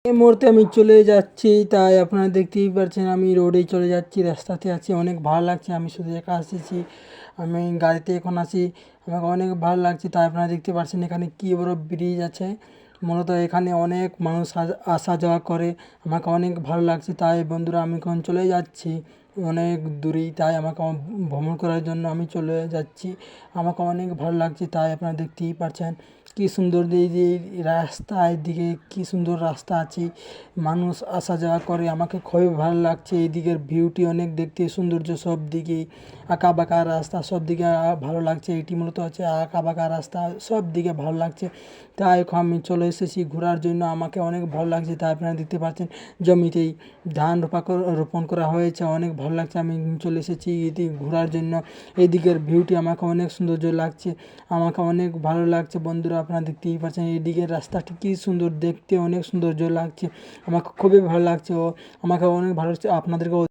এই মুহূর্তে আমি চলে যাচ্ছি, তাই আপনারা দেখতেই পাচ্ছেন আমি রোডেই চলে যাচ্ছি, রাস্তাতে আছি, অনেক ভালো লাগছে। আমি শুধু একা এসেছি, আমি গাড়িতে এখন আছি, আমাকে অনেক ভালো লাগছে। তাই আপনারা দেখতে পাচ্ছেন এখানে কি বড় ব্রিজ আছে। মূলত এখানে অনেক মানুষ আসা যাওয়া করে, আমাকে অনেক ভালো লাগছে। তাই বন্ধুরা আমি এখন চলে যাচ্ছি অনেক দূরেই, তাই আমাকে ভ্রমণ করার জন্য আমি চলে যাচ্ছি, আমাকে অনেক ভালো লাগছে। তাই আপনারা দেখতেই পাচ্ছেন কি সুন্দর এই যে রাস্তার দিকে কি সুন্দর রাস্তা আছে, মানুষ আসা যাওয়া করে, আমাকে খুবই ভালো লাগছে। এইদিকের ভিউটি অনেক দেখতে সৌন্দর্য, সব দিকে আঁকা বাঁকা রাস্তা, সব দিকে ভালো লাগছে। এটি মূলত আছে আঁকা বাঁকা রাস্তা, সব দিকে ভালো লাগছে। তাই এখন আমি চলে এসেছি ঘোরার জন্য, আমাকে অনেক ভালো লাগছে। তাই আপনারা দেখতে পাচ্ছেন জমিতেই ধান রোপণ করা হয়েছে, অনেক ভালো লাগছে। আমি চলে এসেছি এটি ঘোরার জন্য, এদিকের ভিউটি আমাকে অনেক সৌন্দর্য লাগছে, আমাকে অনেক ভালো লাগছে। বন্ধুরা আপনারা দেখতেই পাচ্ছেন এদিকের রাস্তাটি কী সুন্দর দেখতে, অনেক সৌন্দর্য লাগছে, আমাকে খুবই ভালো লাগছে ও আমাকে অনেক ভালো লাগছে। আপনাদেরকেও